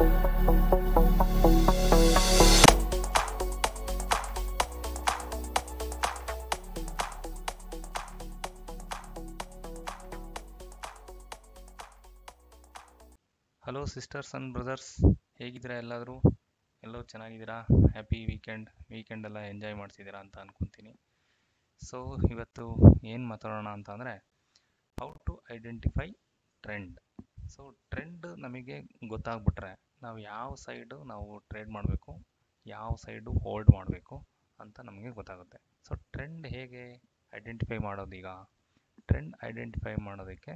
Hello sisters and brothers, ಹೇಗಿದ್ದೀರಾ? ಎಲ್ಲರೂ ಚೆನ್ನಾಗಿದ್ದೀರಾ? ಹ್ಯಾಪಿ ವೀಕೆಂಡ್ ಎಲ್ಲ ಎಂಜಾಯ್ ಮಾಡ್ತಿದ್ದೀರಾ ಅಂತ ಅನ್ಕೊತೀನಿ. ಸೊ ಇವತ್ತು ಏನು ಮಾತಾಡೋಣ ಅಂತ ಅಂದರೆ, how to identify trend. So trend ನಮಗೆ ಗೊತ್ತಾಗ್ಬಿಟ್ರೆ ನಾವು ಯಾವ ಸೈಡು ನಾವು ಟ್ರೇಡ್ ಮಾಡಬೇಕು, ಯಾವ ಸೈಡು ಹೋಲ್ಡ್ ಮಾಡಬೇಕು ಅಂತ ನಮಗೆ ಗೊತ್ತಾಗುತ್ತೆ. ಸೊ ಟ್ರೆಂಡ್ ಹೇಗೆ ಐಡೆಂಟಿಫೈ ಮಾಡೋದು? ಈಗ ಟ್ರೆಂಡ್ ಐಡೆಂಟಿಫೈ ಮಾಡೋದಕ್ಕೆ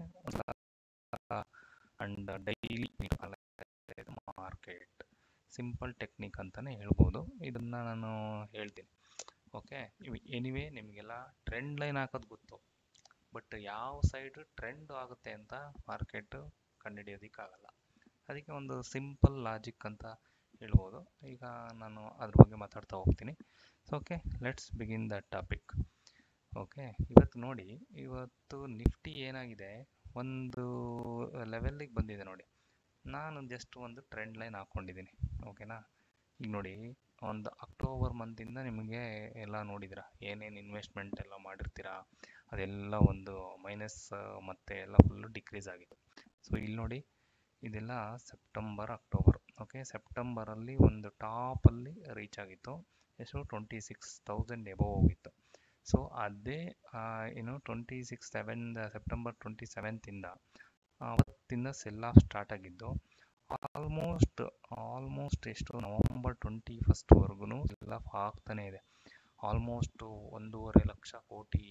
and daily market simple technique ಅಂತಲೇ ಹೇಳ್ಬೋದು. ಇದನ್ನು ನಾನು ಹೇಳ್ತೀನಿ. ಓಕೆ, ಎನಿವೇ ನಿಮಗೆಲ್ಲ ಟ್ರೆಂಡ್ ಲೈನ್ ಹಾಕೋದು ಗೊತ್ತು, ಬಟ್ ಯಾವ ಸೈಡ್ ಟ್ರೆಂಡ್ ಆಗುತ್ತೆ ಅಂತ ಮಾರ್ಕೆಟ್ ಕಂಡುಹಿಡಿಯೋದಕ್ಕಾಗಲ್ಲ. ಅದಕ್ಕೆ ಒಂದು ಸಿಂಪಲ್ ಲಾಜಿಕ್ ಅಂತ ಹೇಳ್ಬೋದು. ಈಗ ನಾನು ಅದ್ರ ಬಗ್ಗೆ ಮಾತಾಡ್ತಾ ಹೋಗ್ತೀನಿ. So okay, let's begin the topic. Okay, ಇವತ್ತು ನಿಫ್ಟಿ ಏನಾಗಿದೆ, ಒಂದು ಲೆವೆಲ್ಲಿಗೆ ಬಂದಿದೆ ನೋಡಿ. ನಾನು ಜಸ್ಟ್ ಒಂದು ಟ್ರೆಂಡ್ ಲೈನ್ ಹಾಕ್ಕೊಂಡಿದ್ದೀನಿ. ಓಕೆನಾ? ಈಗ ನೋಡಿ, ಒಂದು ಅಕ್ಟೋಬರ್ ಮಂತಿಂದ ನಿಮಗೆ ಎಲ್ಲ ನೋಡಿದಿರ, ಏನೇನು ಇನ್ವೆಸ್ಟ್ಮೆಂಟ್ ಎಲ್ಲ ಮಾಡಿರ್ತೀರಾ ಅದೆಲ್ಲ ಒಂದು ಮೈನಸ್ ಮತ್ತೆ ಎಲ್ಲ ಫುಲ್ಲು ಡಿಕ್ರೀಸ್ ಆಗಿತ್ತು. ಸೊ ಇಲ್ಲಿ ನೋಡಿ, ಇದೆಲ್ಲ ಅಕ್ಟೋಬರ್. ಓಕೆ, ಸೆಪ್ಟೆಂಬರಲ್ಲಿ ಒಂದು ಟಾಪಲ್ಲಿ ರೀಚ್ ಆಗಿತ್ತು. ಎಷ್ಟು? 26,000 ಎಬೋವ್ ಹೋಗಿತ್ತು. ಸೊ ಅದೇ ಸೆಪ್ಟೆಂಬರ್ 27 ಅವತ್ತಿಂದ ಸೆಲ್ ಆಫ್ ಸ್ಟಾರ್ಟ್ ಆಗಿದ್ದು ಆಲ್ಮೋಸ್ಟ್ ಎಷ್ಟು, ನವಂಬರ್ 21ವರೆಗೂ ಸೆಲ್ ಆಫ್ ಆಗ್ತಾನೆ ಇದೆ. ಆಲ್ಮೋಸ್ಟ್ 1.5 ಲಕ್ಷ ಕೋಟಿ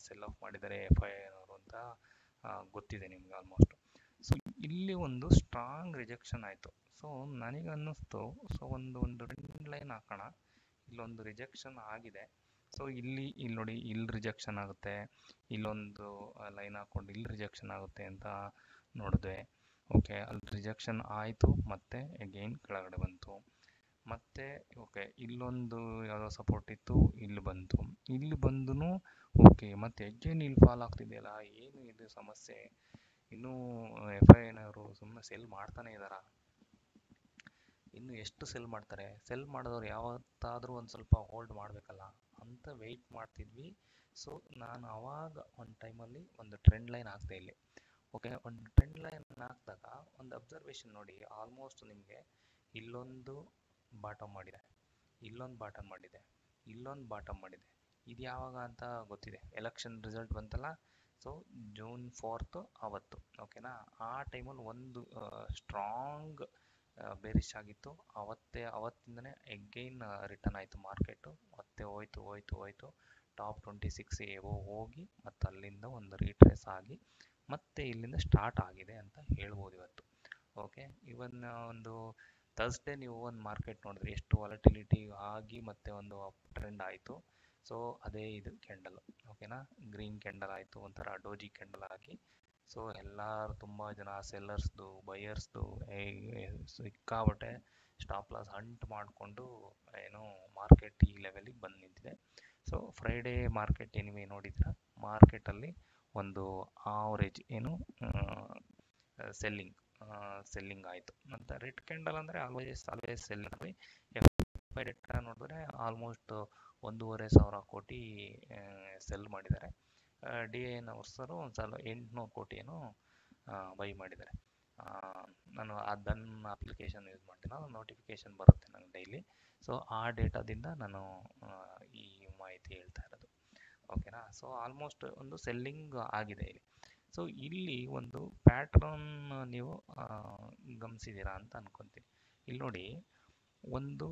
ಸೆಲ್ ಆಫ್ ಮಾಡಿದ್ದಾರೆ FII ಅವರು ಅಂತ ಗೊತ್ತಿದೆ ನಿಮ್ಗೆ ಆಲ್ಮೋಸ್ಟ್. ಸೊ ಇಲ್ಲಿ ಒಂದು ಸ್ಟ್ರಾಂಗ್ ರಿಜೆಕ್ಷನ್ ಆಯಿತು. ಸೊ ನನಗನ್ನಿಸ್ತು, ಸೊ ಒಂದು ಟ್ರೆಂಡ್ ಲೈನ್ ಹಾಕೋಣ. ಇಲ್ಲೊಂದು ರಿಜೆಕ್ಷನ್ ಆಗಿದೆ. ಸೊ ಇಲ್ಲಿ ನೋಡಿ, ಇಲ್ಲಿ ರಿಜೆಕ್ಷನ್ ಆಗುತ್ತೆ, ಇಲ್ಲೊಂದು ಲೈನ್ ಹಾಕ್ಕೊಂಡು ಇಲ್ಲಿ ರಿಜೆಕ್ಷನ್ ಆಗುತ್ತೆ ಅಂತ ನೋಡಿದೆ. ಓಕೆ, ಅಲ್ಲಿ ರಿಜೆಕ್ಷನ್ ಆಯಿತು, ಮತ್ತೆ ಅಗೈನ್ ಕೆಳಗಡೆ ಬಂತು. ಮತ್ತೆ ಓಕೆ, ಇಲ್ಲೊಂದು ಯಾವುದೋ ಸಪೋರ್ಟ್ ಇತ್ತು, ಇಲ್ಲಿ ಬಂದು ಓಕೆ, ಮತ್ತೆ ಅಗೈನ್ ಇಲ್ಲಿ ಫಾಲ್ ಆಗ್ತಿದೆಯಲ್ಲ, ಏನು ಇದು ಸಮಸ್ಯೆ? ಇನ್ನೂ FII ಅವರು ಸುಮ್ಮನೆ ಸೆಲ್ ಮಾಡ್ತಾನೆ ಇದ್ದಾರಾ? ಇನ್ನು ಎಷ್ಟು ಸೆಲ್ ಮಾಡ್ತಾರೆ? ಸೆಲ್ ಮಾಡಿದವ್ರು ಯಾವತ್ತಾದರೂ ಒಂದು ಸ್ವಲ್ಪ ಹೋಲ್ಡ್ ಮಾಡಬೇಕಲ್ಲ ಅಂತ ವೆಯ್ಟ್ ಮಾಡ್ತಿದ್ವಿ. ಸೊ ನಾನು ಆವಾಗ ಒಂದು ಟೈಮಲ್ಲಿ ಒಂದು ಟ್ರೆಂಡ್ ಲೈನ್ ಹಾಕ್ದೆ ಇಲ್ಲಿ. ಓಕೆ, ಒಂದು ಟ್ರೆಂಡ್ ಲೈನ್ ಹಾಕಿದಾಗ ಒಂದು ಅಬ್ಸರ್ವೇಷನ್ ನೋಡಿ, ಆಲ್ಮೋಸ್ಟ್ ನಿಮಗೆ ಇಲ್ಲೊಂದು ಬಾಟಮ್ ಮಾಡಿದೆ, ಇಲ್ಲೊಂದು ಬಾಟಮ್ ಮಾಡಿದೆ, ಇಲ್ಲೊಂದು ಬಾಟಮ್ ಮಾಡಿದೆ. ಇದು ಯಾವಾಗ ಅಂತ ಗೊತ್ತಿದೆ, ಎಲೆಕ್ಷನ್ ರಿಸಲ್ಟ್ ಬಂತಲ್ಲ. ಸೊ June 4 ಅವತ್ತು. ಓಕೆನಾ? ಆ ಟೈಮಲ್ಲಿ ಒಂದು ಸ್ಟ್ರಾಂಗ್ ಬೇರಿಶ್ ಆಗಿತ್ತು. ಅವತ್ತಿಂದನೇ ಎಗೈನ್ ರಿಟರ್ನ್ ಆಯಿತು ಮಾರ್ಕೆಟು. ಮತ್ತೆ ಹೋಯ್ತು ಟಾಪ್ 26 ಎಬೋ ಹೋಗಿ ಮತ್ತು ಅಲ್ಲಿಂದ ಒಂದು ರೀಟ್ರೇಸ್ ಆಗಿ ಮತ್ತೆ ಇಲ್ಲಿಂದ ಸ್ಟಾರ್ಟ್ ಆಗಿದೆ ಅಂತ ಹೇಳ್ಬೋದು ಇವತ್ತು. ಓಕೆ, ಇವನ್ ಒಂದು ಥರ್ಸ್ಡೇ ನೀವು ಒಂದು ಮಾರ್ಕೆಟ್ ನೋಡಿದ್ರೆ ಎಷ್ಟು ವಾಲಟಿಲಿಟಿ ಆಗಿ ಮತ್ತೆ ಒಂದು ಅಪ್ ಟ್ರೆಂಡ್ ಆಯಿತು. ಸೊ ಅದೇ ಇದು ಕ್ಯಾಂಡಲ್. ಓಕೆನಾ? ಗ್ರೀನ್ ಕ್ಯಾಂಡಲ್ ಆಯಿತು, ಒಂಥರ ಡೋಜಿ ಕ್ಯಾಂಡಲ್ ಆಗಿ. ಸೊ ಎಲ್ಲರೂ ತುಂಬ ಜನ ಸೆಲ್ಲರ್ಸ್ದು ಬಯರ್ಸ್ದು ಸಿಕ್ಕಾಬಟ್ಟೆ ಸ್ಟಾಪ್ ಲಾಸ್ ಹಂಟ್ ಮಾಡಿಕೊಂಡು ಮಾರ್ಕೆಟ್ ಈ ಲೆವೆಲಿಗೆ ಬಂದು ನಿಂತಿದೆ. ಸೊ ಫ್ರೈಡೇ ಮಾರ್ಕೆಟ್ ಎನಿವೆ ನೋಡಿದ್ರೆ ಮಾರ್ಕೆಟಲ್ಲಿ ಒಂದು ಆವರೇಜ್ ಸೆಲ್ಲಿಂಗ್ ಆಯಿತು. ಮತ್ತು ರೆಡ್ ಕ್ಯಾಂಡಲ್ ಅಂದರೆ ಆಲ್ವೇಸ್ ಸೆಲ್ಲಿಂಗ್. FI ಡೇಟಾ ನೋಡಿದ್ರೆ ಆಲ್ಮೋಸ್ಟ್ 1,500 ಕೋಟಿ ಸೆಲ್ ಮಾಡಿದ್ದಾರೆ. DI ನವರ್ಸರು ಒಂದು ಸಲ 800 ಕೋಟಿ ಬೈ ಮಾಡಿದ್ದಾರೆ. ನಾನು ಅದನ್ನು ಅಪ್ಲಿಕೇಶನ್ ಯೂಸ್ ಮಾಡ್ತೀನಿ, ನೋಟಿಫಿಕೇಶನ್ ಬರುತ್ತೆ ನನಗೆ ಡೈಲಿ. ಸೊ ಆ ಡೇಟಾದಿಂದ ನಾನು ಈ ಮಾಹಿತಿ ಹೇಳ್ತಾ ಇರೋದು. ಓಕೆನಾ? ಸೊ ಆಲ್ಮೋಸ್ಟ್ ಒಂದು ಸೆಲ್ಲಿಂಗ್ ಆಗಿದೆ ಇಲ್ಲಿ. ಸೊ ಇಲ್ಲಿ ಒಂದು ಪ್ಯಾಟ್ರನ್ ನೀವು ಗಮನಿಸಿದ್ದೀರಾ ಅಂತ ಅನ್ಕೊತೀನಿ. ಇಲ್ಲಿ ನೋಡಿ, ಒಂದು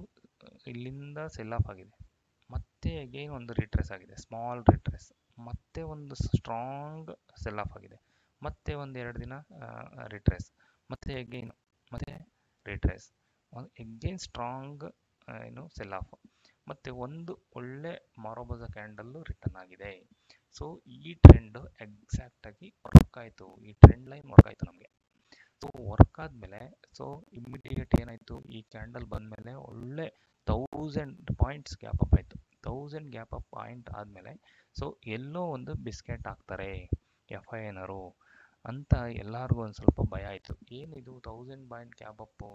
ಇಲ್ಲಿಂದ ಸೆಲ್ ಆಫ್ ಆಗಿದೆ, ಮತ್ತೆ ಅಗೈನ್ ಒಂದು ರಿಟ್ರೇಸ್ ಆಗಿದೆ, ಸ್ಮಾಲ್ ರಿಟ್ರೇಸ್, ಮತ್ತೆ ಒಂದು ಸ್ಟ್ರಾಂಗ್ ಸೆಲ್ ಆಫ್ ಆಗಿದೆ, ಮತ್ತೆ ಒಂದು 2 ದಿನ ರಿಟ್ರೇಸ್, ಮತ್ತೆ ಅಗೈನ್ ಮತ್ತೆ ರಿಟ್ರೇಸ್, ಅಗೈನ್ ಸ್ಟ್ರಾಂಗ್ ಸೆಲ್ ಆಫ್, ಮತ್ತೆ ಒಂದು ಒಳ್ಳೆ ಮಾರೋಬಜಾ ಕ್ಯಾಂಡಲ್ಲು ರಿಟರ್ನ್ ಆಗಿದೆ. ಸೊ ಈ ಟ್ರೆಂಡ್ ಎಕ್ಸಾಕ್ಟಾಗಿ ವರ್ಕ್ ಆಯಿತು, ಈ ಟ್ರೆಂಡ್ ಲೈನ್ ವರ್ಕ್ ಆಯಿತು ನಮಗೆ. ಸೊ ವರ್ಕ್ ಆದಮೇಲೆ ಸೊ ಇಮ್ಮಿಡಿಯೇಟ್ ಏನಾಯಿತು, ಈ ಕ್ಯಾಂಡಲ್ ಬಂದಮೇಲೆ ಒಳ್ಳೆ 1000 ಪಾಯಿಂಟ್ಸ್ ಗ್ಯಾಪ್ ಅಪ್ ಆಯಿತು. 1000 ಗ್ಯಾಪ್ ಅಪ್ ಪಾಯಿಂಟ್ ಆದಮೇಲೆ ಸೊ ಎಲ್ಲೋ ಒಂದು ಬಿಸ್ಕೆಟ್ ಹಾಕ್ತಾರೆ FII ಅಂತ ಎಲ್ಲರಿಗೂ ಒಂದು ಸ್ವಲ್ಪ ಭಯ ಆಯಿತು. ಏನಿದು 1000 point gap up,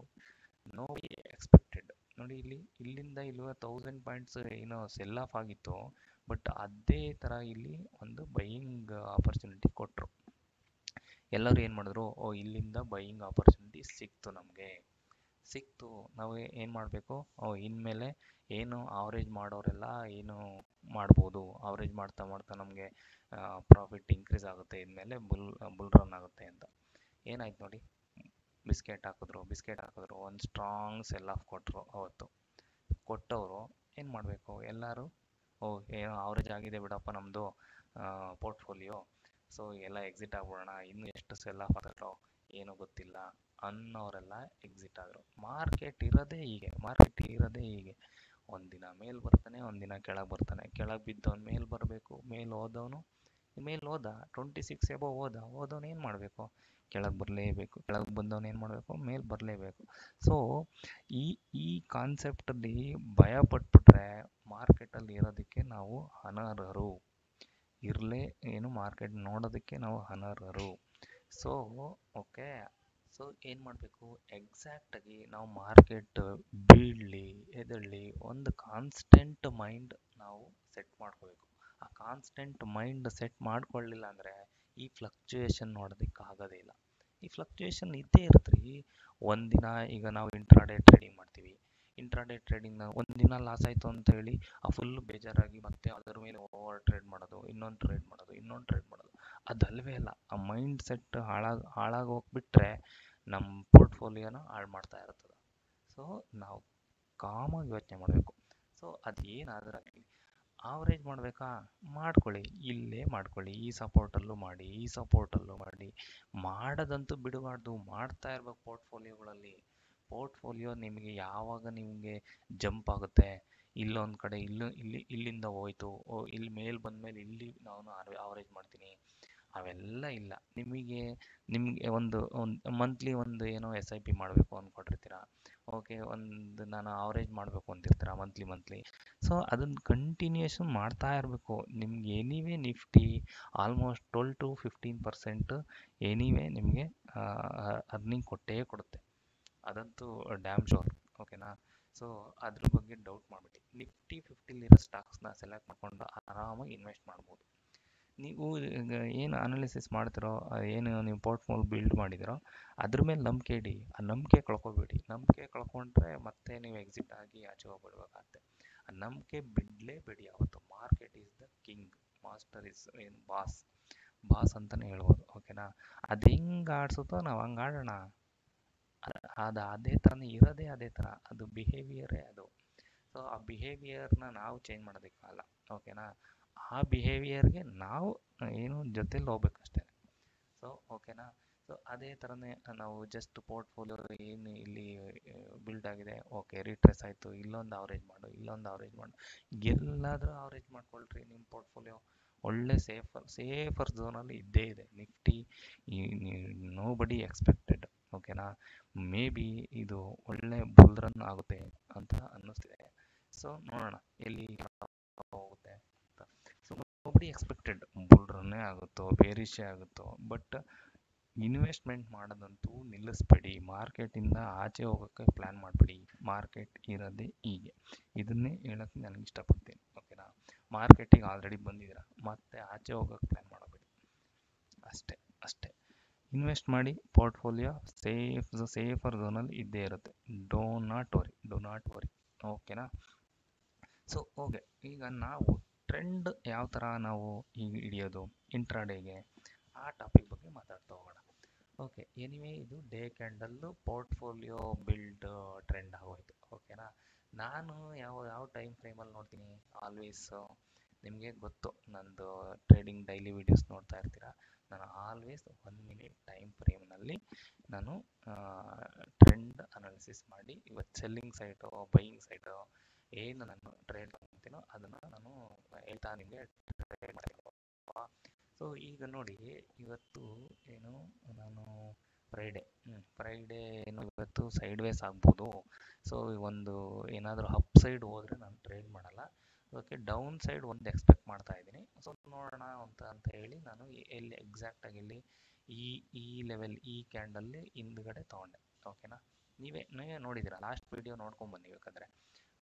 no expected. ನೋಡಿ ಇಲ್ಲಿಂದ ಇಲ್ಲಿ 1000 ಪಾಯಿಂಟ್ಸ್ ಏನೋ ಸೆಲ್ ಆಫ್ ಆಗಿತ್ತು, ಬಟ್ ಅದೇ ಥರ ಇಲ್ಲಿ ಒಂದು ಬೈಯಿಂಗ್ ಆಪರ್ಚುನಿಟಿ ಕೊಟ್ಟರು. ಎಲ್ಲರೂ ಏನು ಮಾಡಿದ್ರು, ಇಲ್ಲಿಂದ ಬೈಯಿಂಗ್ ಆಪರ್ಚುನಿಟಿ ಸಿಕ್ತು, ನಮಗೆ ಸಿಕ್ತು, ನಾವು ಏನು ಮಾಡಬೇಕು, ಇನ್ಮೇಲೆ ಏನು ಆವ್ರೇಜ್ ಮಾಡೋರೆಲ್ಲ ಏನು ಮಾಡ್ಬೋದು, ಆವ್ರೇಜ್ ಮಾಡ್ತಾ ಮಾಡ್ತಾ ನಮಗೆ ಪ್ರಾಫಿಟ್ ಇನ್ಕ್ರೀಸ್ ಆಗುತ್ತೆ, ಇನ್ಮೇಲೆ ಬುಲ್ ರನ್ ಆಗುತ್ತೆ ಅಂತ. ಏನಾಯ್ತು ನೋಡಿ, ಬಿಸ್ಕೆಟ್ ಹಾಕಿದ್ರು, ಒಂದು ಸ್ಟ್ರಾಂಗ್ ಸೆಲ್ ಆಫ್ ಕೊಟ್ಟರು. ಅವತ್ತು ಕೊಟ್ಟವರು ಏನು ಮಾಡಬೇಕು, ಎಲ್ಲರೂ ಏನೋ ಆವ್ರೇಜ್ ಆಗಿದೆ ಬಿಡಪ್ಪ ನಮ್ಮದು ಪೋರ್ಟ್ಫೋಲಿಯೋ, ಸೊ ಎಲ್ಲ ಎಕ್ಸಿಟ್ ಆಗ್ಬಿಡೋಣ, ಇನ್ನು ಎಷ್ಟು ಸೆಲ್ ಆಫ್ ಆಗುತ್ತೋ ಏನೂ ಗೊತ್ತಿಲ್ಲ ಅನ್ನೋರೆಲ್ಲ ಎಕ್ಸಿಟ್ ಆದರು. ಮಾರ್ಕೆಟ್ ಇರೋದೇ ಹೀಗೆ, ಒಂದಿನ ಮೇಲೆ ಬರ್ತಾನೆ, ಒಂದಿನ ಕೆಳಗೆ ಬರ್ತಾನೆ, ಕೆಳಗೆ ಬಿದ್ದವನು ಮೇಲೆ ಬರಬೇಕು, ಮೇಲೆ ಹೋದವನು ಮೇಲೆ ಹೋದ 26 ಎಬೋ ಹೋದವನು ಏನು ಮಾಡಬೇಕು, ಕೆಳಗೆ ಬರಲೇಬೇಕು, ಕೆಳಗೆ ಬಂದವನು ಏನು ಮಾಡಬೇಕು, ಮೇಲೆ ಬರಲೇಬೇಕು. ಸೊ ಈ ಕಾನ್ಸೆಪ್ಟಲ್ಲಿ ಭಯ ಪಟ್ಬಿಟ್ರೆ ಮಾರ್ಕೆಟಲ್ಲಿ ಇರೋದಕ್ಕೆ ನಾವು ಅನರ್ಹರು, ಮಾರ್ಕೆಟ್ ನೋಡೋದಕ್ಕೆ ನಾವು ಅನರ್ಹರು. ಸೊ ಓಕೆ, ಸೊ ಏನು ಮಾಡಬೇಕು, ಎಕ್ಸಾಕ್ಟಾಗಿ ನಾವು ಮಾರ್ಕೆಟ್ ಬೀಳಲಿ ಎದಳಲಿ ಒಂದು ಕಾನ್ಸ್ಟೆಂಟ್ ಮೈಂಡ್ ನಾವು ಸೆಟ್ ಮಾಡ್ಕೋಬೇಕು. ಆ ಕಾನ್ಸ್ಟೆಂಟ್ ಮೈಂಡ್ ಸೆಟ್ ಮಾಡ್ಕೊಳ್ಳಿಲ್ಲ ಅಂದರೆ ಈ ಫ್ಲಕ್ಚುಯೇಷನ್ ನೋಡೋದಕ್ಕೆ ಆಗೋದೇ ಇಲ್ಲ. ಈ ಫ್ಲಕ್ಚುಯೇಷನ್ ಇದ್ದೇ ಇರುತ್ತೆ ರೀ. ಒಂದಿನ ಈಗ ನಾವು ಇಂಟ್ರಾಡೇ ಟ್ರೇಡಿಂಗ್ ಮಾಡ್ತೀವಿ, ಇಂಟ್ರಾಡೇ ಟ್ರೇಡಿಂಗ್ನ ಒಂದಿನ ಲಾಸ್ ಆಯಿತು ಅಂತ ಹೇಳಿ ಆ ಫುಲ್ ಬೇಜಾರಾಗಿ ಮತ್ತೆ ಅದರ ಮೇಲೆ ಓವರ್ ಟ್ರೇಡ್ ಮಾಡೋದು, ಇನ್ನೊಂದು ಟ್ರೇಡ್ ಮಾಡೋದು, ಅದಲ್ವೇ ಅಲ್ಲ. ಆ ಮೈಂಡ್ ಸೆಟ್ ಹಾಳಾಗಿ ಹೋಗ್ಬಿಟ್ರೆ ನಮ್ಮ ಪೋರ್ಟ್ಫೋಲಿಯೋನ ಹಾಳು ಮಾಡ್ತಾ ಇರ್ತದೆ. ಸೊ ನಾವು ಕಾಮಾಗಿ ಯೋಚನೆ ಮಾಡಬೇಕು. ಸೊ ಅದು ಏನಾದರೂ ಆಗಲಿ, ಆವ್ರೇಜ್ ಮಾಡಬೇಕಾ, ಇಲ್ಲೇ ಮಾಡ್ಕೊಳ್ಳಿ, ಈ ಸಪೋರ್ಟಲ್ಲೂ ಮಾಡಿ, ಮಾಡೋದಂತೂ ಬಿಡಬಾರ್ದು, ಮಾಡ್ತಾ ಇರ್ಬೇಕು. ಪೋರ್ಟ್ಫೋಲಿಯೋ ನಿಮಗೆ ಯಾವಾಗ ನಿಮಗೆ ಜಂಪ್ ಆಗುತ್ತೆ, ಇಲ್ಲೊಂದು ಕಡೆ ಇಲ್ಲಿಂದ ಹೋಯ್ತು, ಇಲ್ಲಿ ಮೇಲೆ ಬಂದಮೇಲೆ ಇಲ್ಲಿ ನಾನು ಆವರೇಜ್ ಮಾಡ್ತೀನಿ, ಅವೆಲ್ಲ ಇಲ್ಲ. ನಿಮಗೆ ಒಂದು ಮಂತ್ಲಿ ಒಂದು ಏನೋ SIP ಮಾಡಬೇಕು ಅಂದ್ಕೊಂಡಿರ್ತೀರ, ಓಕೆ, ನಾನು ಆವರೇಜ್ ಮಾಡಬೇಕು ಅಂತಿರ್ತೀರ ಮಂತ್ಲಿ. ಸೊ ಅದನ್ನು ಕಂಟಿನ್ಯೂಷನ್ ಮಾಡ್ತಾ ಇರಬೇಕು. ನಿಮ್ಗೆ ಎನಿವೇ ನಿಫ್ಟಿ ಆಲ್ಮೋಸ್ಟ್ 12-15% ಎನಿವೇ ನಿಮಗೆ ಅರ್ನಿಂಗ್ ಕೊಡುತ್ತೆ, ಅದಂತೂ ಡ್ಯಾಮ್ ಶೋರ್. ಓಕೆನಾ? ಸೊ ಅದ್ರ ಬಗ್ಗೆ ಡೌಟ್ ಮಾಡಿಬಿಟ್ಟು ನಿಫ್ಟಿ 50ಲಿರೋ ಸ್ಟಾಕ್ಸ್ನ ಸೆಲೆಕ್ಟ್ ಮಾಡಿಕೊಂಡು ಆರಾಮಾಗಿ ಇನ್ವೆಸ್ಟ್ ಮಾಡ್ಬೋದು. ನೀವು ಏನು ಅನಾಲಿಸಿಸ್ ಮಾಡ್ತಿರೋ, ಏನು ನೀವು ಪೋರ್ಟ್ಫೋಲ್ ಬಿಲ್ಡ್ ಮಾಡಿದಿರೋ ಅದ್ರ ಮೇಲೆ ನಂಬಿಕೆ ಇಡಿ, ಆ ನಂಬಿಕೆ ಕಳ್ಕೊಬೇಡಿ. ನಂಬಿಕೆ ಕಳ್ಕೊಂಡ್ರೆ ಮತ್ತೆ ನೀವು ಎಕ್ಸಿಟ್ ಆಗಿ ಆಚೆ ಹೋಗ್ಬಿಡ್ಬೇಕಾಗತ್ತೆ. ಆ ನಂಬಿಕೆ ಬಿಡಲೇಬೇಡಿ ಯಾವತ್ತು. Market is the king, master is ಏನು ಬಾಸ್ ಅಂತಲೇ ಹೇಳ್ಬೋದು. ಓಕೆನಾ? ಅದು ಹೆಂಗೆ ಆಡಿಸುತ್ತೋ ನಾವು ಹಂಗೆ ಆಡೋಣ. ಅದು ಅದೇ ಥರನೇ ಇರೋದೇ, ಅದೇ ಥರ ಅದು ಬಿಹೇವಿಯರೇ ಅದು. ಸೊ ಆ ಬಿಹೇವಿಯರ್ನ ನಾವು ಚೇಂಜ್ ಮಾಡೋದಕ್ಕಾಗಲ್ಲ. ಓಕೆನಾ? ಆ ಬಿಹೇವಿಯರ್ಗೆ ನಾವು ಜೊತೆಲಿ ಹೋಗ್ಬೇಕಷ್ಟೇ. ಸೊ ಓಕೆನಾ? ಸೊ ಅದೇ ಥರನೇ ನಾವು ಜಸ್ಟ್ ಪೋರ್ಟ್ಫೋಲಿಯೋ ಏನು ಇಲ್ಲಿ ಬಿಲ್ಡ್ ಆಗಿದೆ, ಓಕೆ, ರಿಟ್ರೇಸ್ ಆಯಿತು, ಇಲ್ಲೊಂದು ಆವ್ರೇಜ್ ಮಾಡು, ಎಲ್ಲಾದರೂ ಆವ್ರೇಜ್ ಮಾಡ್ಕೊಳ್ರಿ. ನಿಮ್ಮ ಪೋರ್ಟ್ಫೋಲಿಯೋ ಒಳ್ಳೆ ಸೇಫರ್ ಝೋನಲ್ಲಿ ಇದ್ದೇ ಇದೆ. Nifty nobody expected. ಓಕೆನಾ? ಮೇ ಬಿ ಇದು ಒಳ್ಳೆ ಬುಲ್ ರನ್ ಆಗುತ್ತೆ ಅಂತ ಅನ್ನಿಸ್ತಿದೆ. ಸೊ ನೋಡೋಣ ಎಲ್ಲಿ ಹೋಗುತ್ತೆ ಅಂತ. ಸೊ ನೋಬಡಿ ಎಕ್ಸ್ಪೆಕ್ಟೆಡ್ ಬುಲ್ ರನ್ನೇ ಆಗುತ್ತೋ ಬೇರಿಷೇ ಆಗುತ್ತೋ, ಬಟ್ ಇನ್ವೆಸ್ಟ್ಮೆಂಟ್ ಮಾಡೋದಂತೂ ನಿಲ್ಲಿಸ್ಬೇಡಿ. ಮಾರ್ಕೆಟಿಂದ ಆಚೆ ಹೋಗೋಕ್ಕೆ ಪ್ಲ್ಯಾನ್ ಮಾಡಬೇಡಿ. ಮಾರ್ಕೆಟ್ ಇರೋದೇ ಹೀಗೆ, ಇದನ್ನೇ ಹೇಳೋಕ್ಕೆ ನನಗೆ ಇಷ್ಟಪಡ್ತೀನಿ. ಓಕೆನಾ? ಮಾರ್ಕೆಟಿಗೆ ಆಲ್ರೆಡಿ ಬಂದಿದ್ದೀರಾ, ಮತ್ತೆ ಆಚೆ ಹೋಗೋಕ್ಕೆ ಪ್ಲ್ಯಾನ್ ಮಾಡಬೇಡಿ. ಅಷ್ಟೇ. ಇನ್ವೆಸ್ಟ್ ಮಾಡಿ, ಪೋರ್ಟ್ಫೋಲಿಯೋ ಸೇಫರ್ ಝೋನಲ್ಲಿ ಇದ್ದೇ ಇರುತ್ತೆ. Do not worry. ಓಕೆನಾ? ಸೊ ಓಕೆ, ಈಗ ನಾವು ಟ್ರೆಂಡ್ ಯಾವ ಥರ ನಾವು ಈಗ ಹಿಡಿಯೋದು ಇಂಟ್ರಾಡೇಗೆ, ಆ ಟಾಪಿಕ್ ಬಗ್ಗೆ ಮಾತಾಡ್ತಾ ಹೋಗೋಣ. ಓಕೆ, ಎನಿವೇ ಇದು day candle portfolio build trend ಆಗೋಯ್ತು. ಓಕೆನಾ? ನಾನು ಯಾವ ಟೈಮ್ ಫ್ರೇಮಲ್ಲಿ ನೋಡ್ತೀನಿ, ಆಲ್ವೇಸ್ ನಿಮಗೆ ಗೊತ್ತು, ನಂದು ಟ್ರೇಡಿಂಗ್ ಡೈಲಿ ವೀಡಿಯೋಸ್ ನೋಡ್ತಾ ಇರ್ತೀರ. ನಾನು ಆಲ್ವೇಸ್ 1 ಮಿನಿಟ್ ಟೈಮ್ ಫ್ರೇಮ್ನಲ್ಲಿ ನಾನು ಟ್ರೆಂಡ್ ಅನಾಲಿಸಿಸ್ ಮಾಡಿ, ಇವತ್ತು ಸೆಲ್ಲಿಂಗ್ ಸೈಟು ಬೈಯಿಂಗ್ ಸೈಟು ಏನು ನಾನು ಟ್ರೇಡ್ ಮಾಡ್ತೀನೋ ಅದನ್ನು ನಾನು ಹೇಳ್ತಾ ನಿಮಗೆ ಟ್ರೇಡ್ ಮಾಡ್ತೀನಿ. ಸೊ ಈಗ ನೋಡಿ, ಇವತ್ತು ನಾನು ಫ್ರೈಡೇ ಇವತ್ತು ಸೈಡ್ ವೇಸ್ ಆಗ್ಬೋದು. ಸೊ ಒಂದು ಏನಾದರೂ ಅಪ್ ಸೈಡ್ ಹೋದರೆ ನಾನು ಟ್ರೇಡ್ ಮಾಡಲ್ಲ. ಓಕೆ, ಡೌನ್ ಸೈಡ್ ಒಂದು ಎಕ್ಸ್ಪೆಕ್ಟ್ ಮಾಡ್ತಾ ಇದ್ದೀನಿ. ಸೊ ನೋಡೋಣ ಅಂತ ಹೇಳಿ ನಾನು ಎಲ್ಲಿ ಎಕ್ಸಾಕ್ಟಾಗಿ ಈ ಲೆವೆಲ್, ಈ ಕ್ಯಾಂಡಲ್ಲಿ ಹಿಂದ್ಗಡೆ ತೊಗೊಂಡೆ. ಓಕೆನಾ? ನೀವೇ ನೋಡಿದ್ದೀರಾ, ಲಾಸ್ಟ್ ವಿಡಿಯೋ ನೋಡ್ಕೊಂಬನ್ನಿ ಬೇಕಾದರೆ.